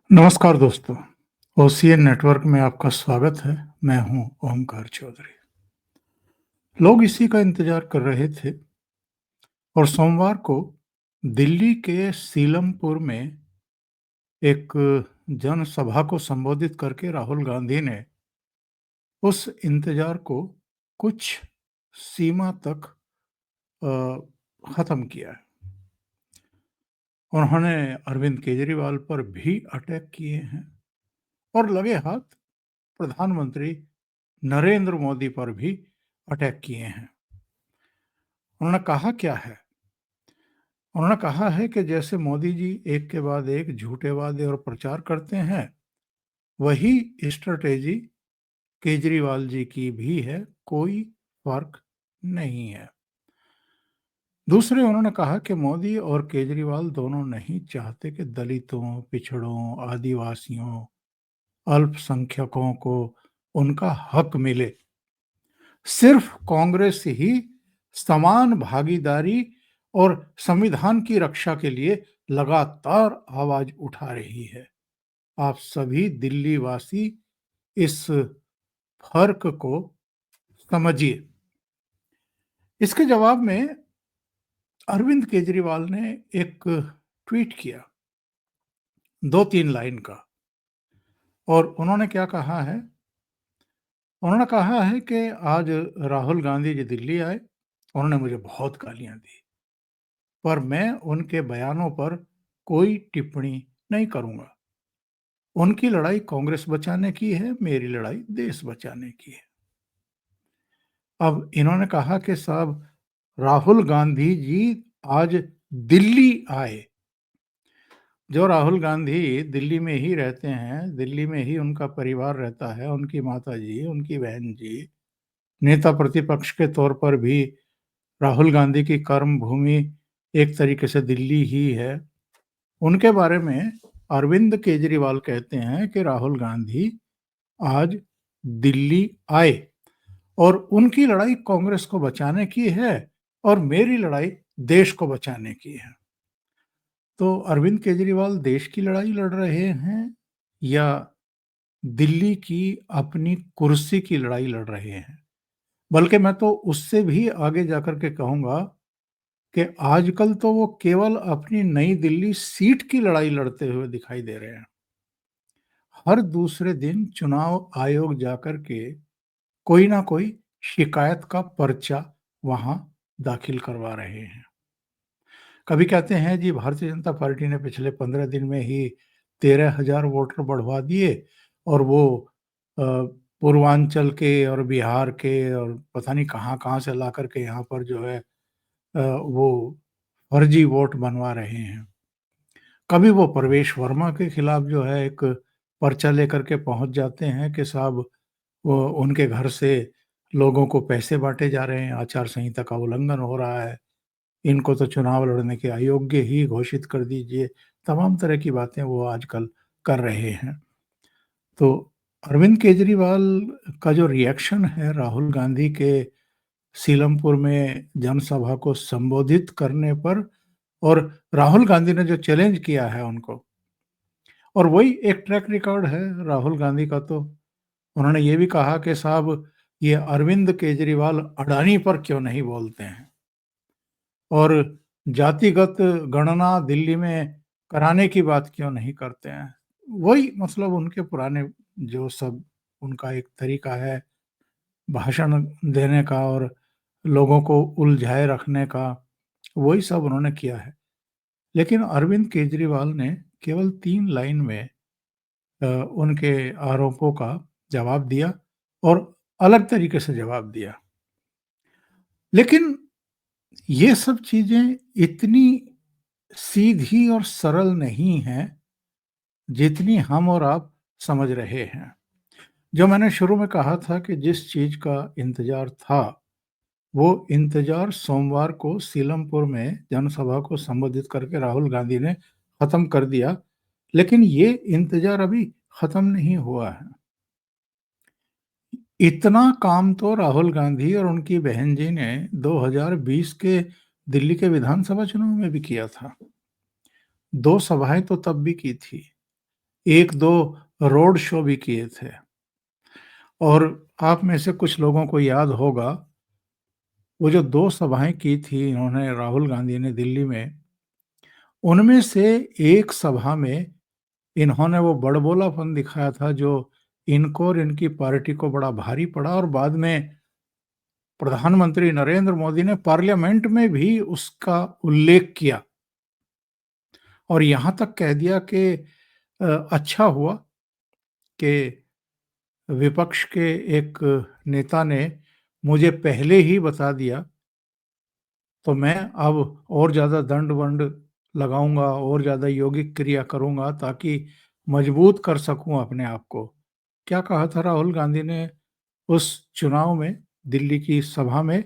नमस्कार दोस्तों, OCN network में आपका स्वागत है। मैं हूं ओमकार चौधरी। लोग इसी का इंतजार कर रहे थे और सोमवार को दिल्ली के सीलमपुर में एक जनसभा को संबोधित करके राहुल गांधी ने उस इंतजार को कुछ सीमा तक खत्म किया है। उन्होंने अरविंद केजरीवाल पर भी अटैक किए हैं और लगे हाथ प्रधानमंत्री नरेंद्र मोदी पर भी अटैक किए हैं। उन्होंने कहा क्या है? उन्होंने कहा है कि जैसे मोदी जी एक के बाद एक झूठे वादे और प्रचार करते हैं, वही स्ट्रेटेजी केजरीवाल जी की भी है, कोई फर्क नहीं है। दूसरे उन्होंने कहा कि मोदी और केजरीवाल दोनों नहीं चाहते कि दलितों, पिछड़ों, आदिवासियों, अल्पसंख्यकों को उनका हक मिले। सिर्फ कांग्रेस ही समान भागीदारी और संविधान की रक्षा के लिए लगातार आवाज उठा रही है। आप सभी दिल्ली वासी इस फर्क को समझिए। इसके जवाब में अरविंद केजरीवाल ने एक ट्वीट किया, 2-3 लाइन का। और उन्होंने क्या कहा है? उन्होंने कहा है कि आज राहुल गांधी जी दिल्ली आए, उन्होंने मुझे बहुत गालियां दी, पर मैं उनके बयानों पर कोई टिप्पणी नहीं करूंगा। उनकी लड़ाई कांग्रेस बचाने की है, मेरी लड़ाई देश बचाने की है। अब इन्होंने कहा कि साहब राहुल गांधी जी आज दिल्ली आए। जो राहुल गांधी दिल्ली में ही रहते हैं, दिल्ली में ही उनका परिवार रहता है, उनकी माता जी, उनकी बहन जी, नेता प्रतिपक्ष के तौर पर भी राहुल गांधी की कर्म भूमि एक तरीके से दिल्ली ही है। उनके बारे में अरविंद केजरीवाल कहते हैं कि राहुल गांधी आज दिल्ली आए और उनकी लड़ाई कांग्रेस को बचाने की है और मेरी लड़ाई देश को बचाने की है। तो अरविंद केजरीवाल देश की लड़ाई लड़ रहे हैं या दिल्ली की अपनी कुर्सी की लड़ाई लड़ रहे हैं? बल्कि मैं तो उससे भी आगे जाकर के कहूंगा कि आजकल तो वो केवल अपनी नई दिल्ली सीट की लड़ाई लड़ते हुए दिखाई दे रहे हैं। हर दूसरे दिन चुनाव आयोग जाकर के कोई ना कोई शिकायत का पर्चा वहां दाखिल करवा रहे हैं। कभी कहते हैं जी भारतीय जनता पार्टी ने पिछले 15 दिन में ही 13,000 वोटर बढ़वा दिए और वो पूर्वांचल के और बिहार के और पता नहीं कहाँ-कहाँ से ला करके यहाँ पर जो है वो फर्जी वोट बनवा रहे हैं। कभी वो प्रवेश वर्मा के खिलाफ जो है एक पर्चा लेकर के पहुंच जाते हैं कि साहब वो उनके घर से लोगों को पैसे बांटे जा रहे हैं, आचार संहिता का उल्लंघन हो रहा है, इनको तो चुनाव लड़ने के अयोग्य ही घोषित कर दीजिए। तमाम तरह की बातें वो आजकल कर रहे हैं। तो अरविंद केजरीवाल का जो रिएक्शन है राहुल गांधी के सीलमपुर में जनसभा को संबोधित करने पर, और राहुल गांधी ने जो चैलेंज किया है उनको, और वही एक ट्रैक रिकॉर्ड है राहुल गांधी का। तो उन्होंने ये भी कहा कि साहब ये अरविंद केजरीवाल अडानी पर क्यों नहीं बोलते हैं और जातिगत गणना दिल्ली में कराने की बात क्यों नहीं करते हैं। वही मतलब उनके पुराने जो सब उनका एक तरीका है भाषण देने का और लोगों को उलझाए रखने का, वही सब उन्होंने किया है। लेकिन अरविंद केजरीवाल ने केवल 3 लाइन में उनके आरोपों का जवाब दिया और अलग तरीके से जवाब दिया। लेकिन ये सब चीजें इतनी सीधी और सरल नहीं हैं जितनी हम और आप समझ रहे हैं। जो मैंने शुरू में कहा था कि जिस चीज का इंतजार था, वो इंतजार सोमवार को सीलमपुर में जनसभा को संबोधित करके राहुल गांधी ने खत्म कर दिया। लेकिन ये इंतजार अभी खत्म नहीं हुआ है। इतना काम तो राहुल गांधी और उनकी बहन जी ने 2020 के दिल्ली के विधानसभा चुनाव में भी किया था। 2 सभाएं तो तब भी की थी। 1-2 रोड शो भी किए थे। और आप में से कुछ लोगों को याद होगा, वो जो 2 सभाएँ की थी इन्होंने, राहुल गांधी ने दिल्ली में, उनमें से एक सभा में इन्होंने वो बड़बोलापन दिखाया था जो इनको और इनकी पार्टी को बड़ा भारी पड़ा, और बाद में प्रधानमंत्री नरेंद्र मोदी ने पार्लियामेंट में भी उसका उल्लेख किया और यहाँ तक कह दिया कि अच्छा हुआ कि विपक्ष के एक नेता ने मुझे पहले ही बता दिया, तो मैं अब और ज़्यादा दंड-वंड लगाऊँगा और ज़्यादा यौगिक क्रिया करूँगा ताकि मजबूत कर सकूँ अपने आप को। क्या कहा था राहुल गांधी ने उस चुनाव में, दिल्ली की सभा में,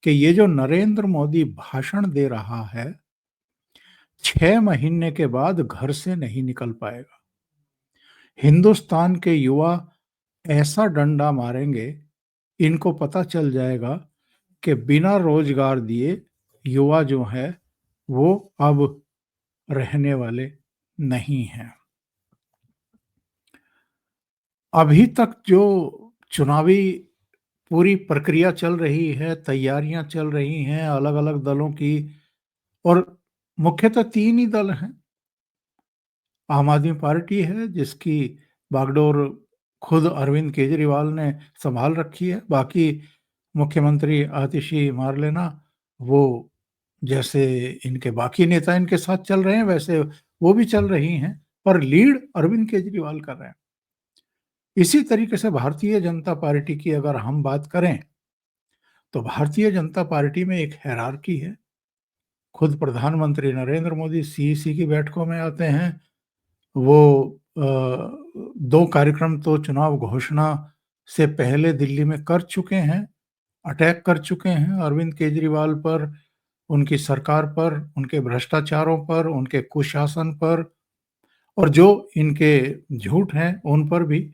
कि ये जो नरेंद्र मोदी भाषण दे रहा है, 6 महीने के बाद घर से नहीं निकल पाएगा। हिंदुस्तान के युवा ऐसा डंडा मारेंगे, इनको पता चल जाएगा कि बिना रोजगार दिए युवा जो है, वो अब रहने वाले नहीं हैं। अभी तक जो चुनावी पूरी प्रक्रिया चल रही है, तैयारियां चल रही हैं अलग-अलग दलों की, और मुख्यतः 3 ही दल हैं। आम आदमी पार्टी है जिसकी बागडोर खुद अरविंद केजरीवाल ने संभाल रखी है। बाकी मुख्यमंत्री आतिशी मार्लेना, वो जैसे इनके बाकी नेता इनके साथ चल रहे हैं वैसे वो भी चल रही हैं, पर लीड अरविंद केजरीवाल कर रहे हैं। इसी तरीके से भारतीय जनता पार्टी की अगर हम बात करें, तो भारतीय जनता पार्टी में एक हायरार्की है। खुद प्रधानमंत्री नरेंद्र मोदी सीईसी की बैठकों में आते हैं। वो 2 कार्यक्रम तो चुनाव घोषणा से पहले दिल्ली में कर चुके हैं, अटैक कर चुके हैं अरविंद केजरीवाल पर, उनकी सरकार पर, उनके भ्रष्टाचारों पर, उनके कुशासन पर, और जो इनके झूठ हैं उन पर भी।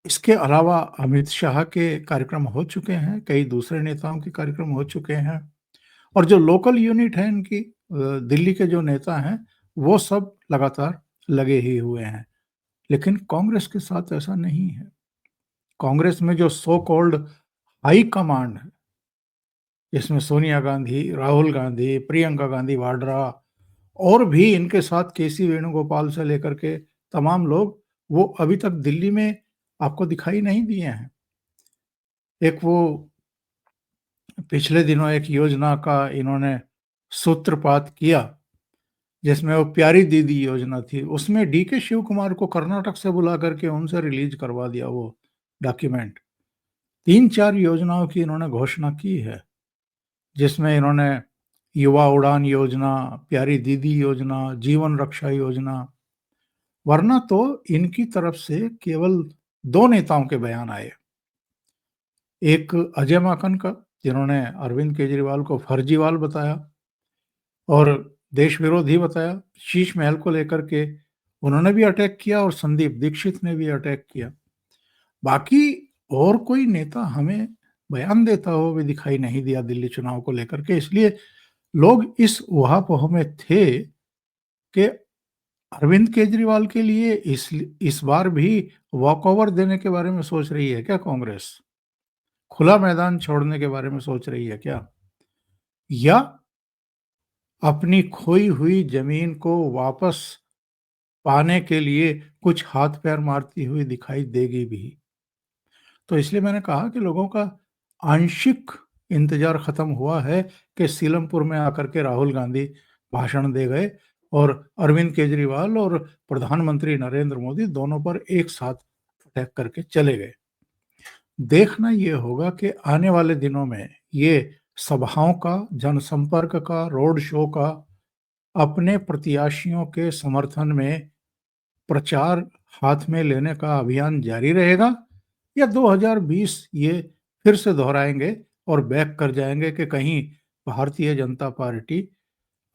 इसके अलावा अमित शाह के कार्यक्रम हो चुके हैं, कई दूसरे नेताओं के कार्यक्रम हो चुके हैं, और जो लोकल यूनिट है इनकी, दिल्ली के जो नेता हैं, वो सब लगातार लगे ही हुए हैं। लेकिन कांग्रेस के साथ ऐसा नहीं है। कांग्रेस में जो सो कॉल्ड हाई कमांड है, जिसमें सोनिया गांधी, राहुल गांधी, प्रियंका गांधी वाड्रा और भी इनके साथ केसी वेणुगोपाल से लेकर के तमाम लोग, वो अभी तक दिल्ली में आपको दिखाई नहीं दिए हैं। एक वो पिछले दिनों एक योजना का इन्होंने सूत्रपात किया, जिसमें वो प्यारी दीदी योजना थी, उसमें डीके शिव कुमार को कर्नाटक से बुला करके उनसे रिलीज करवा दिया वो डॉक्यूमेंट। 3-4 योजनाओं की इन्होंने घोषणा की है, जिसमें इन्होंने युवा उड़ान योजना, प्यारी दीदी योजना, जीवन रक्षा योजना, वरना तो इनकी तरफ से केवल 2 नेताओं के बयान आए। एक अजय माकन का, जिन्होंने अरविंद केजरीवाल को फर्जीवाल बताया और देश विरोधी बताया। शीश महल को लेकर के उन्होंने भी अटैक किया और संदीप दीक्षित ने भी अटैक किया। बाकी और कोई नेता हमें बयान देता हुआ भी दिखाई नहीं दिया दिल्ली चुनाव को लेकर के, इसलिए लोग इस ऊहापोह में थे कि अरविंद केजरीवाल के लिए इस बार भी वॉकओवर देने के बारे में सोच रही है क्या कांग्रेस? खुला मैदान छोड़ने के बारे में सोच रही है क्या? या अपनी खोई हुई जमीन को वापस पाने के लिए कुछ हाथ पैर मारती हुई दिखाई देगी भी? तो इसलिए मैंने कहा कि लोगों का आंशिक इंतजार खत्म हुआ है कि सीलमपुर में आकर के राहुल गांधी भाषण दे गए और अरविंद केजरीवाल और प्रधानमंत्री नरेंद्र मोदी दोनों पर एक साथ अटैक करके चले गए। देखना ये होगा कि आने वाले दिनों में ये सभाओं का, जनसंपर्क का, रोड शो का, अपने प्रत्याशियों के समर्थन में प्रचार हाथ में लेने का अभियान जारी रहेगा, या 2020 ये फिर से दोहराएंगे और बैक कर जाएंगे कि कहीं भारतीय जनता पार्टी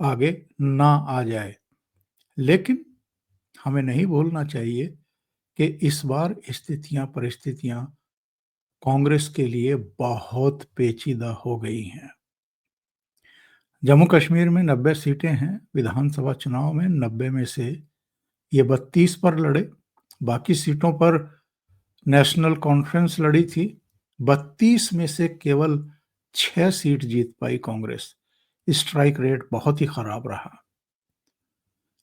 आगे ना आ जाए। लेकिन हमें नहीं भूलना चाहिए कि इस बार स्थितियां, परिस्थितियां कांग्रेस के लिए बहुत पेचीदा हो गई हैं। जम्मू कश्मीर में 90 सीटें हैं, विधानसभा चुनाव में 90 में से ये 32 पर लड़े, बाकी सीटों पर नेशनल कॉन्फ्रेंस लड़ी थी। 32 में से केवल 6 सीट जीत पाई कांग्रेस। स्ट्राइक रेट बहुत ही खराब रहा।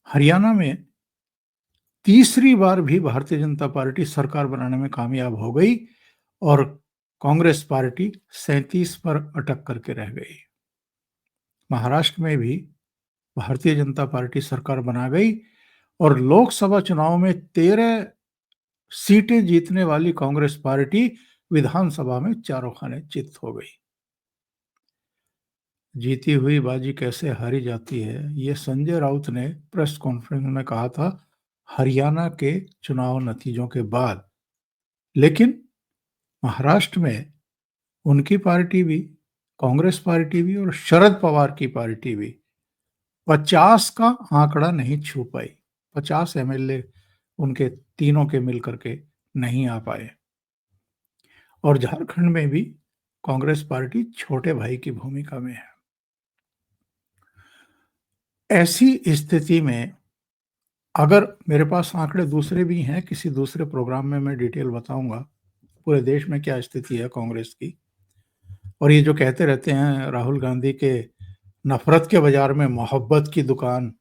हरियाणा में तीसरी बार भी भारतीय जनता पार्टी सरकार बनाने में कामयाब हो गई और कांग्रेस पार्टी 37 पर अटक करके रह गई। महाराष्ट्र में भी भारतीय जनता पार्टी सरकार बना गई और लोकसभा चुनाव में 13 सीटें जीतने वाली कांग्रेस पार्टी विधानसभा में चारों खाने चित हो गई। जीती हुई बाजी कैसे हारी जाती है, ये संजय राउत ने प्रेस कॉन्फ्रेंस में कहा था हरियाणा के चुनाव नतीजों के बाद। लेकिन महाराष्ट्र में उनकी पार्टी भी, कांग्रेस पार्टी भी और शरद पवार की पार्टी भी 50 का आंकड़ा नहीं छू पाई। 50 एमएलए उनके तीनों के मिलकर के नहीं आ पाए। और झारखंड में भी कांग्रेस पार्टी छोटे भाई की भूमिका में है। ऐसी स्थिति में अगर मेरे पास आंकड़े दूसरे भी हैं, किसी दूसरे प्रोग्राम में मैं डिटेल बताऊंगा पूरे देश में क्या स्थिति है कांग्रेस की। और ये जो कहते रहते हैं राहुल गांधी के नफरत के बाजार में मोहब्बत की दुकान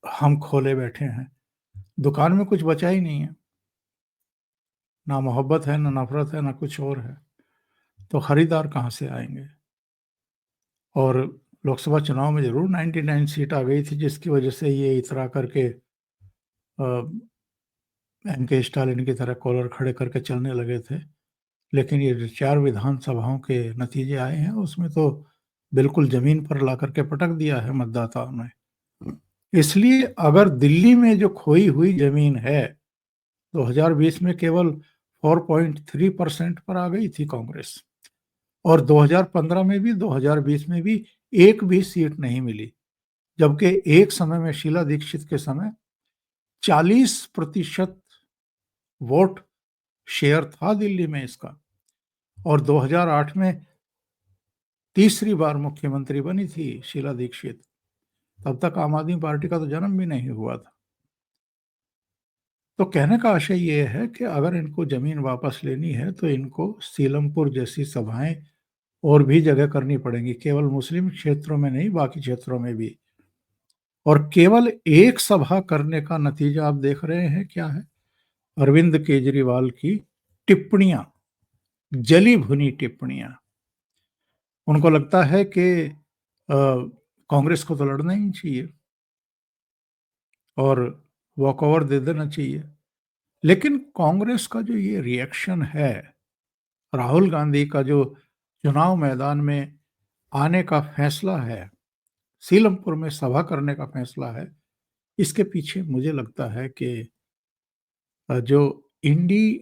हम खोले बैठे हैं, दुकान में कुछ बचा ही नहीं है। ना मोहब्बत है, ना नफरत है, ना कुछ और है, तो खरीदार कहाँ से आएंगे। और लोकसभा चुनाव में जरूर 99 सीट आ गई थी, जिसकी वजह से ये इतरा करके एम.के. स्टालिन की तरह कॉलर खड़े करके चलने लगे थे। लेकिन ये जो 4 विधानसभाओं के नतीजे आए हैं उसमें तो बिल्कुल जमीन पर ला करके पटक दिया है मतदाताओं ने। इसलिए अगर दिल्ली में जो खोई हुई जमीन है, 2020 में केवल 4.3% पर आ गई थी कांग्रेस और 2015 में भी 2020 में भी एक भी सीट नहीं मिली, जबकि एक समय में शीला दीक्षित के समय 40% वोट शेयर था दिल्ली में इसका। और 2008 में तीसरी बार मुख्यमंत्री बनी थी शीला दीक्षित, तब तक आम आदमी पार्टी का तो जन्म भी नहीं हुआ था। तो कहने का आशय ये है कि अगर इनको जमीन वापस लेनी है तो इनको सीलमपुर जैसी सभाएं और भी जगह करनी पड़ेंगी, केवल मुस्लिम क्षेत्रों में नहीं, बाकी क्षेत्रों में भी। और केवल एक सभा करने का नतीजा आप देख रहे हैं क्या है? अरविंद केजरीवाल की टिप्पणियां, जली भुनी टिप्पणियां। उनको लगता है कि कांग्रेस को तो लड़ना ही चाहिए और वॉकओवर दे देना चाहिए। लेकिन कांग्रेस का जो ये रिएक्शन है, राहुल गांधी का जो चुनाव मैदान में आने का फैसला है, सीलमपुर में सभा करने का फैसला है, इसके पीछे मुझे लगता है कि जो इंडी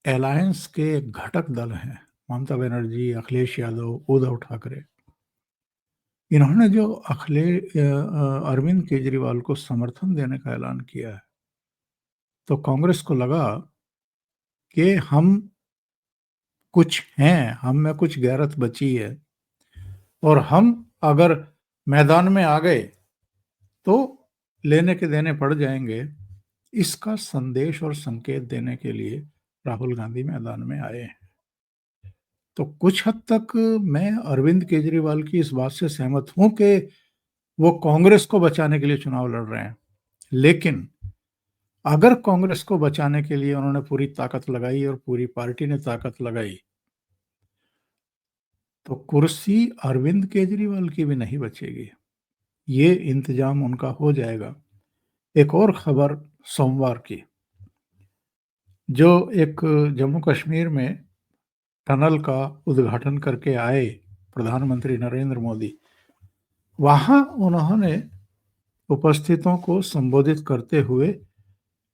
अलायंस के घटक दल हैं, ममता बनर्जी, अखिलेश यादव, उद्धव ठाकरे, इन्होंने जो अरविंद केजरीवाल को समर्थन देने का ऐलान किया है, तो कांग्रेस को लगा कि हम कुछ हैं, हम में कुछ गैरत बची है और हम अगर मैदान में आ गए तो लेने के देने पड़ जाएंगे। इसका संदेश और संकेत देने के लिए राहुल गांधी मैदान में आए हैं। तो कुछ हद तक मैं अरविंद केजरीवाल की इस बात से सहमत हूं कि वो कांग्रेस को बचाने के लिए चुनाव लड़ रहे हैं। लेकिन अगर कांग्रेस को बचाने के लिए उन्होंने पूरी ताकत लगाई और पूरी पार्टी ने ताकत लगाई, तो कुर्सी अरविंद केजरीवाल की भी नहीं बचेगी। ये इंतजाम उनका हो जाएगा। एक और खबर सोमवार की, जो एक जम्मू कश्मीर में टनल का उद्घाटन करके आए प्रधानमंत्री नरेंद्र मोदी, वहां उन्होंने उपस्थितों को संबोधित करते हुए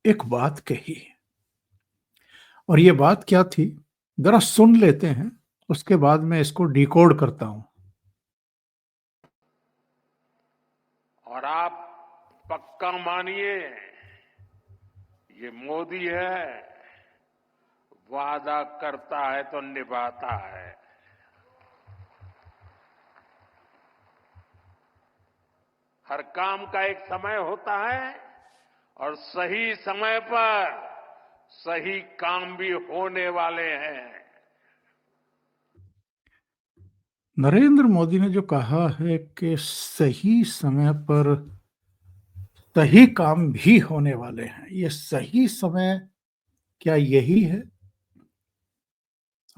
एक बात कही। और ये बात क्या थी, जरा सुन लेते हैं, उसके बाद मैं इसको डिकोड करता हूं। और आप पक्का मानिए, ये मोदी है, वादा करता है तो निभाता है। हर काम का एक समय होता है और सही समय पर सही काम भी होने वाले हैं। नरेंद्र मोदी ने जो कहा है कि सही समय पर सही काम भी होने वाले हैं, ये सही समय क्या यही है?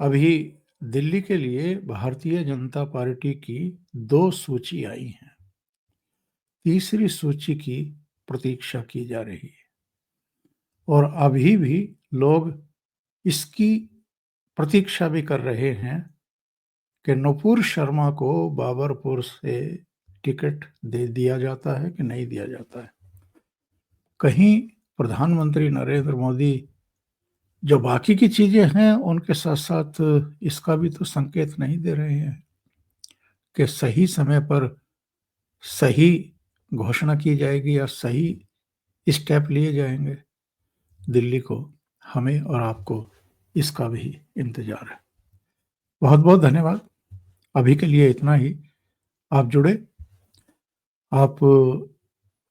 अभी दिल्ली के लिए भारतीय जनता पार्टी की 2 सूची आई हैं। तीसरी सूची की प्रतीक्षा की जा रही है और अभी भी लोग इसकी प्रतीक्षा भी कर रहे हैं कि नुपुर शर्मा को बाबरपुर से टिकट दे दिया जाता है कि नहीं दिया जाता है। कहीं प्रधानमंत्री नरेंद्र मोदी जो बाकी की चीजें हैं उनके साथ साथ इसका भी तो संकेत नहीं दे रहे हैं कि सही समय पर सही घोषणा की जाएगी या सही स्टेप लिए जाएंगे। दिल्ली को, हमें और आपको इसका भी इंतजार है। बहुत बहुत धन्यवाद। अभी के लिए इतना ही। आप जुड़े। आप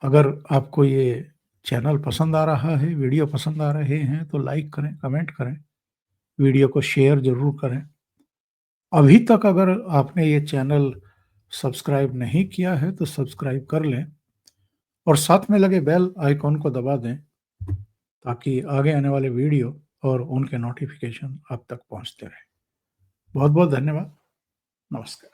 अगर आपको ये चैनल पसंद आ रहा है, वीडियो पसंद आ रहे हैं तो लाइक करें, कमेंट करें, वीडियो को शेयर जरूर करें। अभी तक अगर आपने ये चैनल सब्सक्राइब नहीं किया है तो सब्सक्राइब कर लें और साथ में लगे बेल आइकॉन को दबा दें ताकि आगे आने वाले वीडियो और उनके नोटिफिकेशन आप तक पहुंचते रहें। बहुत बहुत धन्यवाद। नमस्कार।